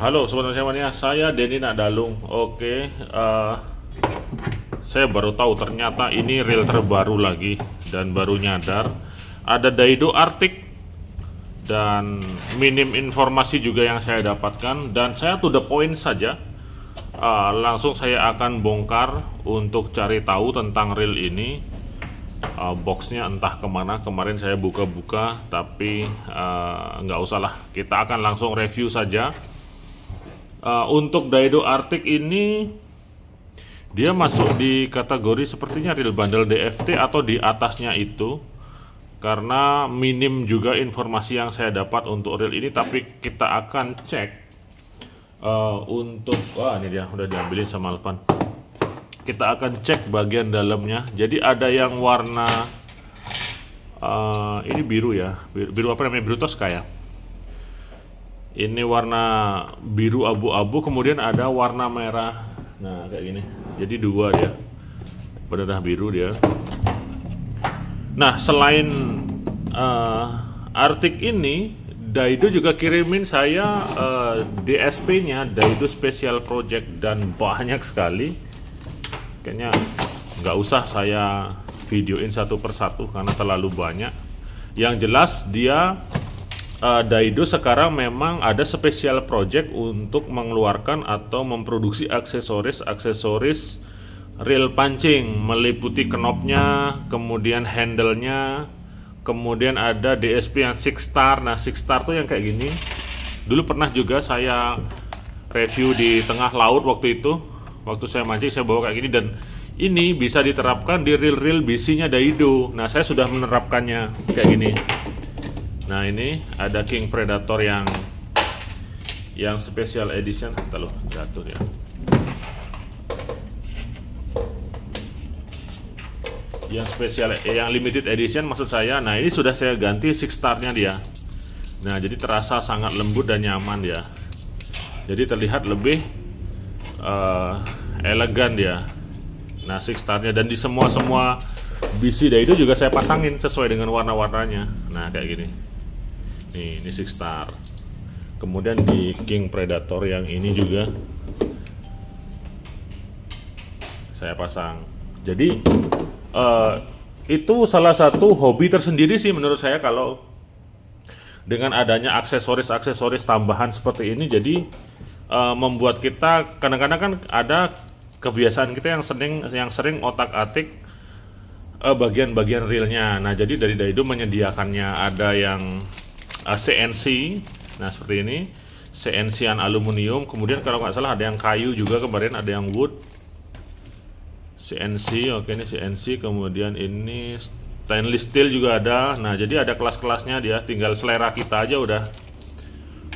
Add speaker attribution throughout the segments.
Speaker 1: Halo sobat semuanya, saya Denny Nakdalung. Oke, saya baru tahu ternyata ini reel terbaru lagi dan baru nyadar ada Daido Arctic dan minim informasi juga yang saya dapatkan, dan saya to the point saja. Langsung saya akan bongkar untuk cari tahu tentang reel ini. Boxnya entah kemana, kemarin saya buka-buka tapi nggak usah lah, kita akan langsung review saja. Untuk Daido Arctic ini dia masuk di kategori sepertinya reel bundle DFT atau di atasnya itu, karena minim juga informasi yang saya dapat untuk reel ini. Tapi kita akan cek untuk, wah ini dia udah diambilin sama Alpan. Kita akan cek bagian dalamnya. Jadi ada yang warna ini biru ya, biru apa namanya, biru Tosca ya. Ini warna biru abu-abu, kemudian ada warna merah. Nah kayak gini, jadi dua dia, benar biru dia. Nah selain Arctic ini, Daido juga kirimin saya DSP-nya, Daido Special Project, dan banyak sekali. Kayaknya nggak usah saya videoin satu persatu karena terlalu banyak. Yang jelas dia Daido sekarang memang ada special project untuk mengeluarkan atau memproduksi aksesoris reel pancing, meliputi knopnya, kemudian handle-nya, kemudian ada DSP yang 6 star. Nah 6 star tuh yang kayak gini. Dulu pernah juga saya review di tengah laut waktu itu, waktu saya mancing saya bawa kayak gini, dan ini bisa diterapkan di reel-reel BC-nya Daido. Nah saya sudah menerapkannya kayak gini. Nah ini ada King Predator yang special edition. Bentar loh, jatuh ya. Yang special, yang limited edition maksud saya. Nah ini sudah saya ganti 6 star-nya dia. Nah jadi terasa sangat lembut dan nyaman dia. Jadi terlihat lebih elegan dia. Nah 6 star-nya, dan di semua BC Daido juga saya pasangin sesuai dengan warna-warnanya. Nah kayak gini. Nih, ini 6 star. Kemudian di King Predator yang ini juga saya pasang. Jadi itu salah satu hobi tersendiri sih menurut saya, kalau dengan adanya aksesoris tambahan seperti ini. Jadi membuat kita kadang-kadang kan ada kebiasaan kita yang sering otak-atik bagian-bagian reelnya. Nah jadi dari Daido menyediakannya, ada yang CNC, nah seperti ini, CNC-an aluminium, kemudian kalau nggak salah ada yang kayu juga, kemarin ada yang wood, CNC, oke ini CNC, kemudian ini stainless steel juga ada. Nah jadi ada kelas-kelasnya dia, tinggal selera kita aja udah.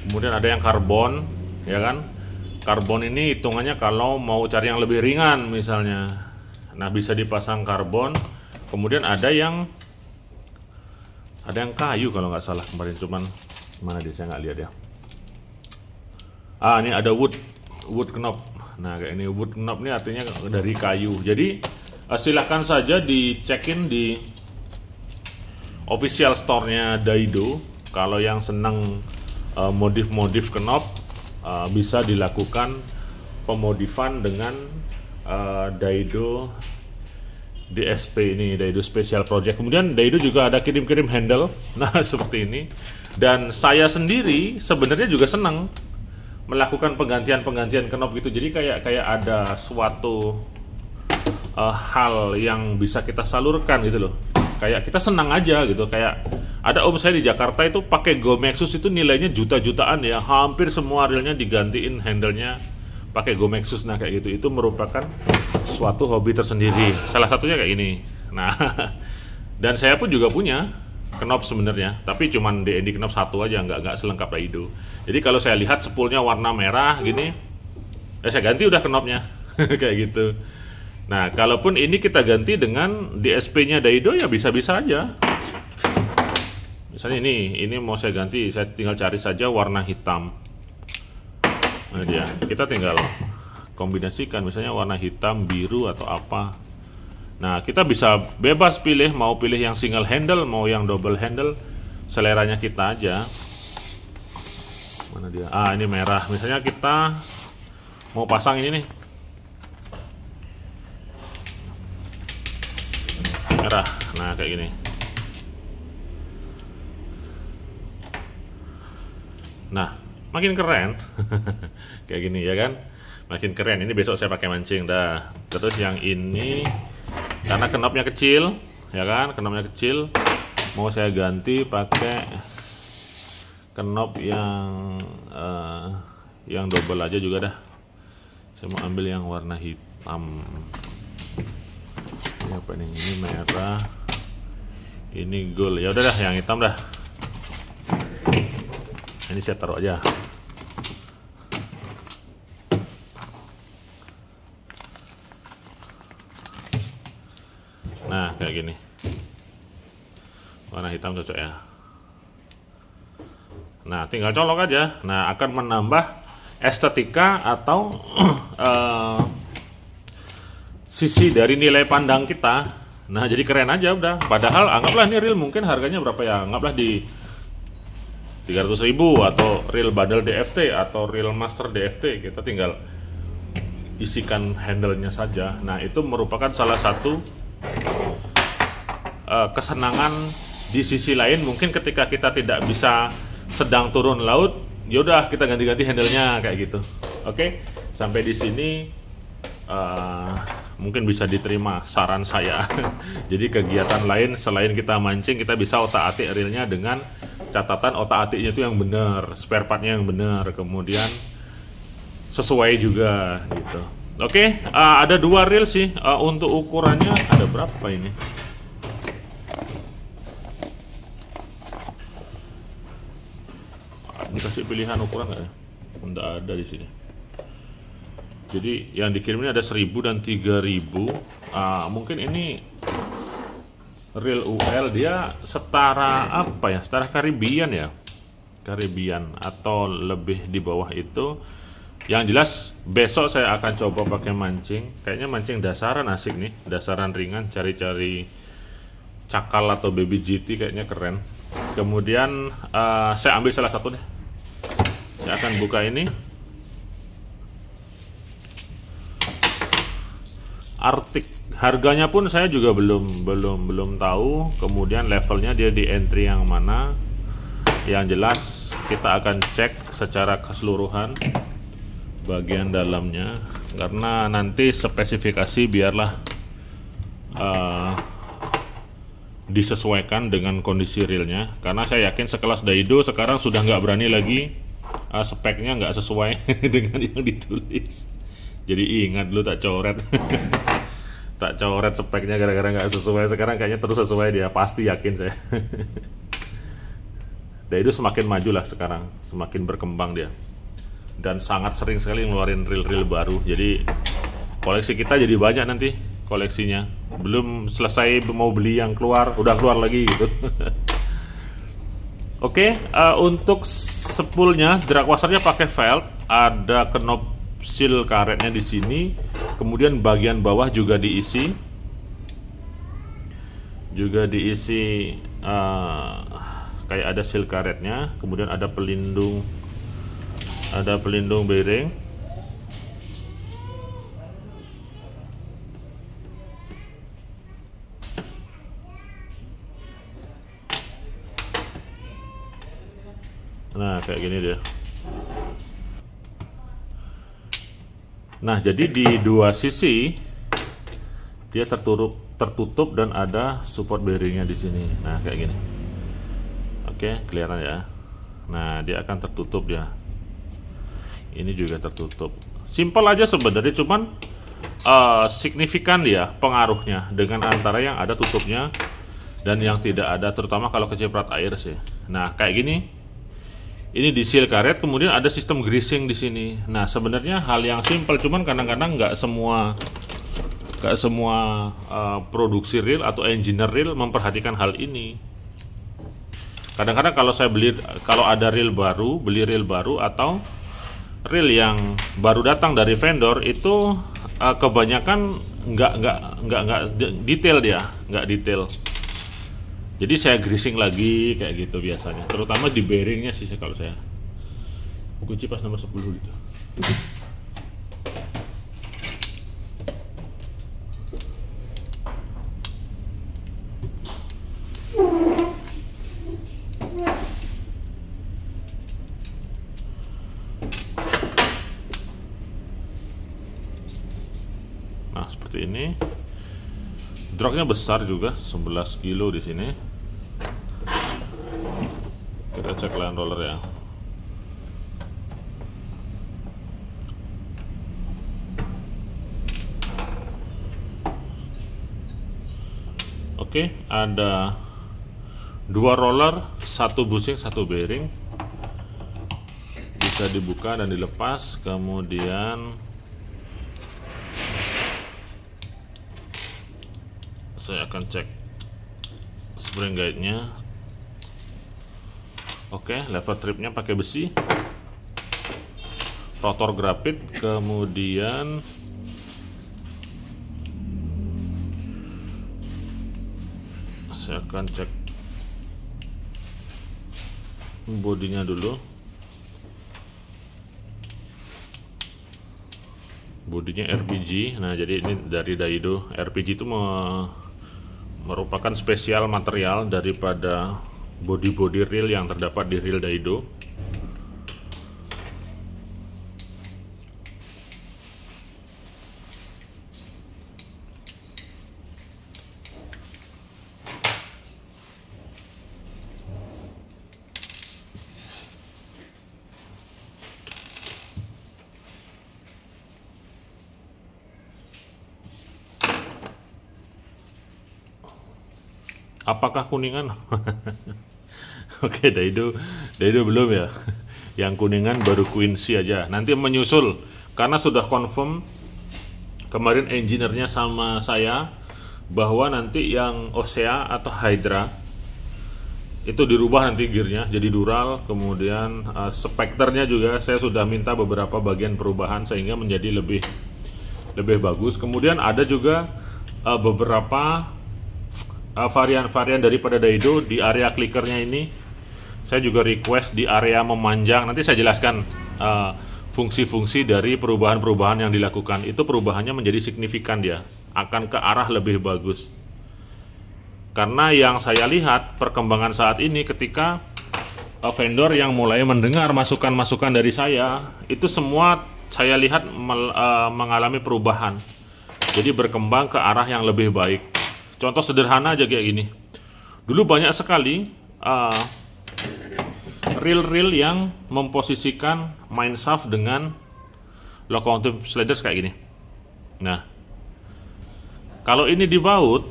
Speaker 1: Kemudian ada yang karbon, ya kan, karbon ini hitungannya kalau mau cari yang lebih ringan misalnya, nah bisa dipasang karbon. Kemudian ada yang kayu kalau nggak salah kemarin, cuman mana dia, saya nggak lihat ya. Ini ada wood knob. Nah kayak ini wood knob, ini artinya dari kayu. Jadi silahkan saja dicekin di official store-nya Daido. Kalau yang senang modif knob, bisa dilakukan pemodifan dengan Daido DSP ini, Daido Special Project. Kemudian Daido juga ada kirim-kirim handle. Nah seperti ini. Dan saya sendiri sebenarnya juga senang melakukan penggantian knob gitu. Jadi kayak ada suatu hal yang bisa kita salurkan gitu loh. Kayak kita senang aja gitu. Kayak ada om saya di Jakarta itu pakai Gomexus, itu nilainya juta-jutaan ya. Hampir semua reelnya digantiin handle-nya pakai Gomexus. Nah kayak gitu, itu merupakan suatu hobi tersendiri. Salah satunya kayak ini. Nah, dan saya pun juga punya knob sebenarnya, tapi cuman DND knob satu aja, nggak selengkap Daido. Jadi kalau saya lihat spoolnya warna merah gini, saya ganti udah knobnya kayak gitu. Nah, kalaupun ini kita ganti dengan DSP-nya Daido ya bisa-bisa aja. Misalnya ini mau saya ganti, saya tinggal cari saja warna hitam. Nah dia, kita tinggal kombinasikan misalnya warna hitam, biru atau apa. Nah kita bisa bebas pilih, mau pilih yang single handle, mau yang double handle, seleranya kita aja. Mana dia? Ah, ini merah. Misalnya kita mau pasang ini nih, merah. Nah, kayak gini. Nah, makin keren. Kayak gini ya kan? Makin keren. Ini besok saya pakai mancing dah. Terus yang ini karena knopnya kecil, ya kan? Knopnya kecil. Mau saya ganti pakai knop yang double aja juga dah. Saya mau ambil yang warna hitam. Ini apa nih? Ini merah. Ini gold. Ya udah dah, yang hitam dah. Ini saya taruh aja. Nah, kayak gini. Warna hitam cocok ya. Nah, tinggal colok aja. Nah, akan menambah estetika atau sisi dari nilai pandang kita. Nah, jadi keren aja udah. Padahal anggaplah ini reel mungkin harganya berapa ya? Anggaplah di 300.000 atau reel bundle DFT atau reel master DFT. Kita tinggal isikan handle-nya saja. Nah, itu merupakan salah satu kesenangan. Di sisi lain mungkin ketika kita tidak bisa sedang turun laut, yaudah kita ganti-ganti handle-nya kayak gitu. Oke, sampai di sini mungkin bisa diterima saran saya. Jadi kegiatan lain selain kita mancing, kita bisa otak-atik reelnya dengan catatan otak-atiknya itu yang benar, spare partnya yang benar, kemudian sesuai juga gitu. Oke, ada 2 reel sih. Untuk ukurannya ada berapa ini? Dikasih pilihan ukuran nggak ya? Nggak ada di sini. Jadi yang dikirim ini ada 1000 dan 3000. Mungkin ini reel UL, dia setara apa ya? Setara Caribbean ya? Caribbean atau lebih di bawah itu. Yang jelas besok saya akan coba pakai mancing. Kayaknya mancing dasaran asik nih, dasaran ringan, cari-cari cakal atau baby GT kayaknya keren. Kemudian saya ambil salah satu deh. Saya akan buka ini. Arctic. Harganya pun saya juga belum tahu. Kemudian levelnya dia di entry yang mana. Yang jelas kita akan cek secara keseluruhan bagian dalamnya, karena nanti spesifikasi biarlah disesuaikan dengan kondisi reelnya. Karena saya yakin sekelas Daido sekarang sudah nggak berani lagi speknya nggak sesuai dengan yang ditulis. Jadi ingat dulu tak coret. Tak coret speknya gara-gara nggak sesuai. Sekarang kayaknya terus sesuai dia, pasti yakin saya. Daido semakin maju lah sekarang, semakin berkembang dia, dan sangat sering sekali ngeluarin reel-reel baru. Jadi koleksi kita jadi banyak nanti koleksinya. Belum selesai mau beli yang keluar, udah keluar lagi gitu. Oke, untuk spoolnya, drag washernya pakai felt, ada knop seal karetnya di sini, kemudian bagian bawah juga diisi, kayak ada seal karetnya, kemudian ada pelindung bearing. Nah, kayak gini dia. Nah, jadi di 2 sisi dia tertutup dan ada support bearingnya di sini. Nah, kayak gini. Oke, kelihatan ya. Nah, dia akan tertutup ya. Ini juga tertutup. Simpel aja sebenarnya, cuman signifikan dia pengaruhnya dengan antara yang ada tutupnya dan yang tidak ada, terutama kalau kecipratan air sih. Nah, kayak gini. Ini di seal karet, kemudian ada sistem greasing di sini. Nah, sebenarnya hal yang simpel, cuman kadang-kadang nggak semua produksi reel atau engineer reel memperhatikan hal ini. Kadang-kadang kalau ada reel baru, beli reel baru atau reel yang baru datang dari vendor itu kebanyakan nggak detail dia, nggak detail. Jadi saya greasing lagi kayak gitu biasanya, terutama di bearingnya sih kalau saya. kunci pas nomor 10 gitu. Nah, seperti ini. Dragnya besar juga, 11 kilo di sini. Kita cek line roller ya. Oke, ada 2 roller, 1 bushing, 1 bearing. Bisa dibuka dan dilepas, kemudian saya akan cek spring guide-nya. Oke, lever tripnya pakai besi, rotor grafit, kemudian saya akan cek bodinya dulu. Bodinya RPG. Nah, jadi ini dari Daido. RPG itu merupakan spesial material daripada body reel yang terdapat di reel Daido. Apakah kuningan? Oke, Daido belum ya. Yang kuningan baru Quincy aja. Nanti menyusul karena sudah confirm kemarin engineer-nya sama saya bahwa nanti yang Osea atau Hydra itu dirubah nanti gearnya jadi dural. Kemudian spekternya juga saya sudah minta beberapa bagian perubahan sehingga menjadi lebih bagus. Kemudian ada juga beberapa varian-varian daripada Daido di area clickernya ini. Saya juga request di area memanjang. Nanti saya jelaskan fungsi-fungsi dari perubahan-perubahan yang dilakukan. Itu perubahannya menjadi signifikan, dia akan ke arah lebih bagus. Karena yang saya lihat perkembangan saat ini ketika vendor yang mulai mendengar masukan-masukan dari saya, itu semua saya lihat mengalami perubahan. Jadi berkembang ke arah yang lebih baik. Contoh sederhana aja kayak gini. Dulu banyak sekali reel-reel yang memposisikan main shaft dengan locomotive sliders kayak gini. Nah, kalau ini dibaut,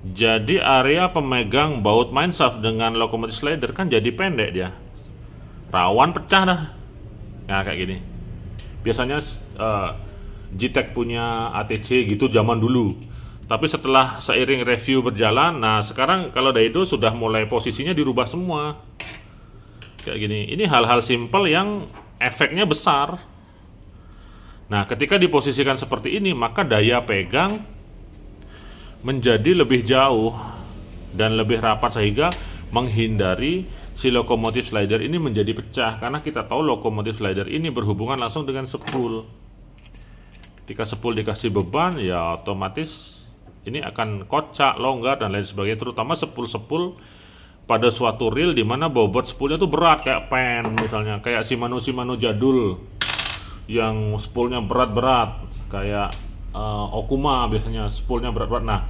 Speaker 1: jadi area pemegang baut main shaft dengan locomotive slider kan jadi pendek dia. Rawan pecah dah. Nah, kayak gini. Biasanya G-Tech punya ATC gitu zaman dulu. Tapi setelah seiring review berjalan, nah sekarang kalau Daido sudah mulai posisinya dirubah semua. Kayak gini. Ini hal-hal simple yang efeknya besar. Nah, ketika diposisikan seperti ini, maka daya pegang menjadi lebih jauh dan lebih rapat sehingga menghindari si locomotive slider ini menjadi pecah. Karena kita tahu locomotive slider ini berhubungan langsung dengan spool. Ketika spool dikasih beban, ya otomatis ini akan kocak, longgar, dan lain sebagainya. Terutama spool-spool pada suatu reel di mana bobot spoolnya tuh berat, kayak pen misalnya, kayak Shimano jadul yang spoolnya berat-berat, kayak Okuma biasanya spoolnya berat-berat. Nah,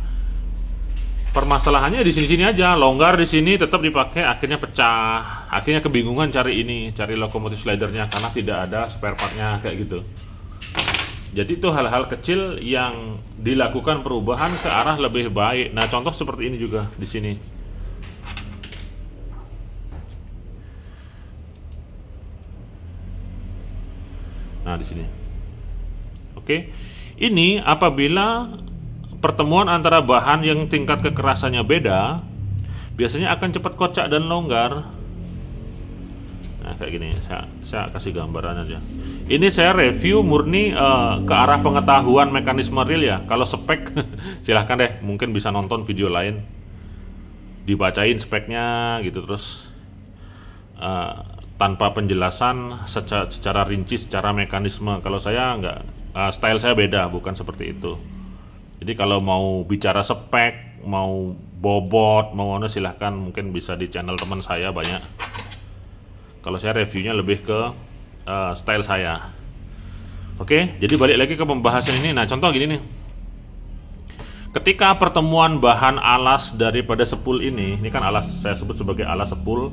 Speaker 1: permasalahannya di sini-sini aja, longgar di sini tetap dipakai, akhirnya pecah, akhirnya kebingungan cari locomotive slidernya karena tidak ada spare partnya kayak gitu. Jadi itu hal-hal kecil yang dilakukan perubahan ke arah lebih baik. Nah, contoh seperti ini juga di sini. Nah, di sini. Oke. Ini apabila pertemuan antara bahan yang tingkat kekerasannya beda, biasanya akan cepat kocak dan longgar. Nah, kayak gini. Saya kasih gambaran aja. Ini saya review murni ke arah pengetahuan mekanisme reel ya. Kalau spek silahkan deh, mungkin bisa nonton video lain, dibacain speknya gitu. Terus tanpa penjelasan secara rinci, secara mekanisme. Kalau saya nggak, style saya beda, bukan seperti itu. Jadi kalau mau bicara spek, mau bobot, mau mana, silahkan mungkin bisa di channel teman saya banyak. Kalau saya reviewnya lebih ke style saya. Oke, jadi balik lagi ke pembahasan ini. Nah, contoh gini nih. Ketika pertemuan bahan alas daripada sepul ini kan alas, saya sebut sebagai alas sepul,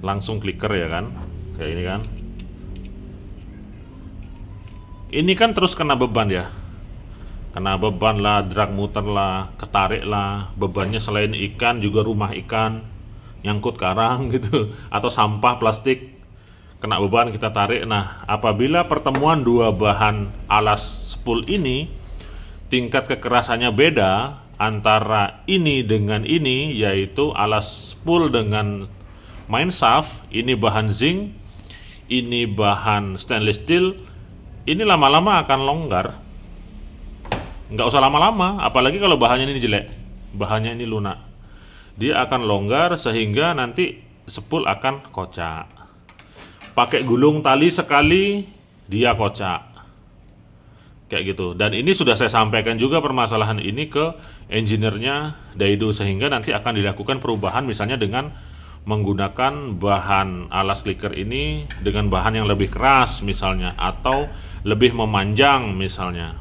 Speaker 1: langsung clicker ya kan, kayak ini kan. Ini kan terus kena beban ya, kena beban lah, drag muter lah, ketarik lah. Bebannya selain ikan juga rumah ikan, nyangkut karang gitu, atau sampah plastik, kena beban kita tarik. Nah, apabila pertemuan dua bahan alas spool ini tingkat kekerasannya beda antara ini dengan ini, yaitu alas spool dengan main shaft, ini bahan zinc, ini bahan stainless steel, ini lama-lama akan longgar. Nggak usah lama-lama, apalagi kalau bahannya ini jelek, bahannya ini lunak, dia akan longgar sehingga nanti spool akan kocak. Pakai gulung tali sekali dia kocak, kayak gitu. Dan ini sudah saya sampaikan juga permasalahan ini ke engineer-nya Daido, sehingga nanti akan dilakukan perubahan, misalnya dengan menggunakan bahan alas clicker ini dengan bahan yang lebih keras misalnya, atau lebih memanjang misalnya,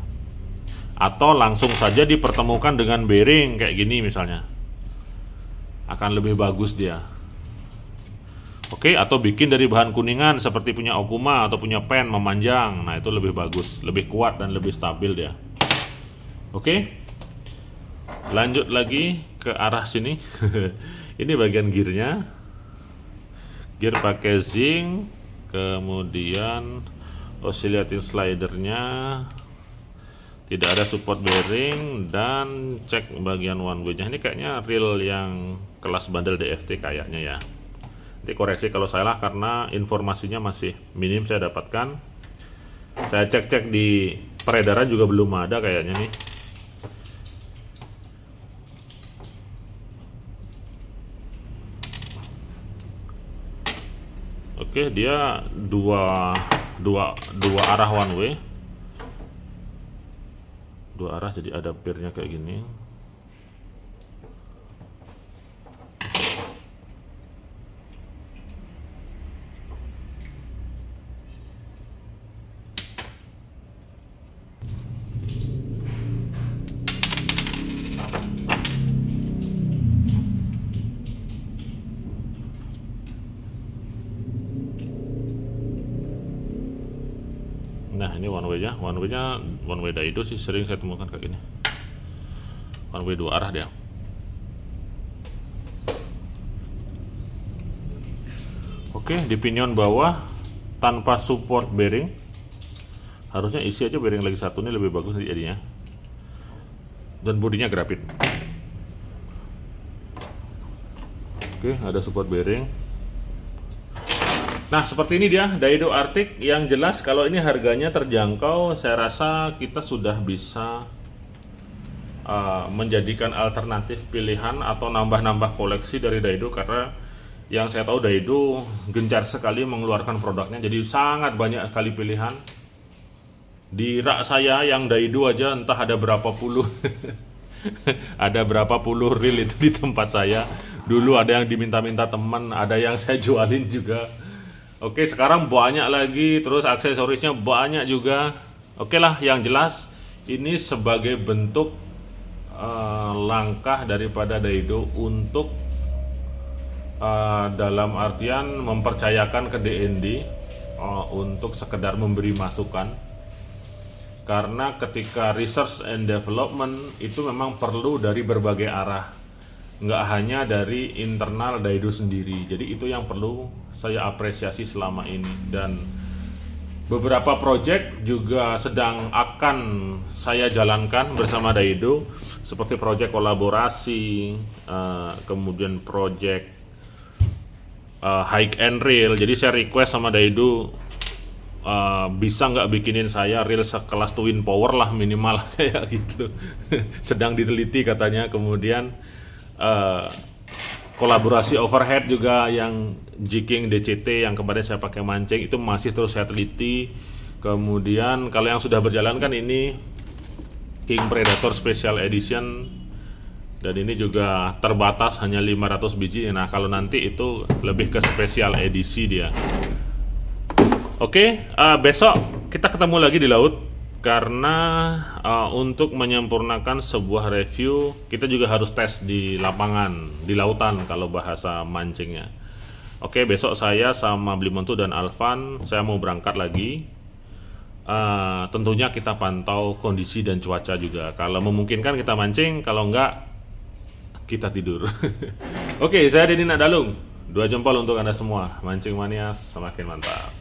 Speaker 1: atau langsung saja dipertemukan dengan bearing kayak gini misalnya, akan lebih bagus dia. Oke, atau bikin dari bahan kuningan seperti punya Okuma atau punya Pen memanjang. Nah, itu lebih bagus, lebih kuat dan lebih stabil dia. Oke, lanjut lagi ke arah sini. Ini bagian gearnya, gear pakai zinc, kemudian oscillating slidernya, tidak ada support bearing, dan cek bagian one way nya. Ini kayaknya reel yang kelas bandel DFT kayaknya ya. Nanti koreksi kalau salah karena informasinya masih minim saya dapatkan. Saya cek-cek di peredaran juga belum ada kayaknya nih. Oke, dia dua arah one way, dua arah, jadi ada pair-nya kayak gini. Nah, ini one way-nya, one way Daido sih sering saya temukan kayak gini. One way dua arah dia. Oke, di pinion bawah tanpa support bearing, harusnya isi aja bearing lagi satu, ini lebih bagus jadinya. Dan bodinya grafit. Oke, ada support bearing. Nah, seperti ini dia Daido Arctic. Yang jelas kalau ini harganya terjangkau, saya rasa kita sudah bisa menjadikan alternatif pilihan atau nambah-nambah koleksi dari Daido, karena yang saya tahu Daido gencar sekali mengeluarkan produknya, jadi sangat banyak sekali pilihan. Di rak saya yang Daido aja entah ada berapa puluh ada berapa puluh reel itu di tempat saya. Dulu ada yang diminta-minta teman, ada yang saya jualin juga. Oke, sekarang banyak lagi, terus aksesorisnya banyak juga. Oke lah, yang jelas ini sebagai bentuk langkah daripada Daido untuk dalam artian mempercayakan ke DND untuk sekedar memberi masukan. Karena ketika research and development itu memang perlu dari berbagai arah, nggak hanya dari internal Daido sendiri. Jadi itu yang perlu saya apresiasi selama ini. Dan beberapa project juga akan saya jalankan bersama Daido, seperti project kolaborasi, kemudian project hike and reel. Jadi saya request sama Daido, bisa nggak bikinin saya reel sekelas Twin Power lah minimal kayak gitu. Sedang diteliti katanya. Kemudian kolaborasi overhead juga yang jigging DCT yang kemarin saya pakai mancing itu masih terus saya teliti. Kemudian kalau yang sudah berjalan kan ini King Predator Special Edition, dan ini juga terbatas hanya 500 biji. Nah kalau nanti itu lebih ke special edisi dia. Oke, besok kita ketemu lagi di laut, karena untuk menyempurnakan sebuah review kita juga harus tes di lapangan, di lautan kalau bahasa mancingnya. Oke, besok saya sama Blimontu dan Alvan saya mau berangkat lagi. Tentunya kita pantau kondisi dan cuaca juga. Kalau memungkinkan kita mancing, kalau enggak kita tidur. Oke, saya Deddy Nakdalung. 2 jempol untuk Anda semua. Mancing mania semakin mantap.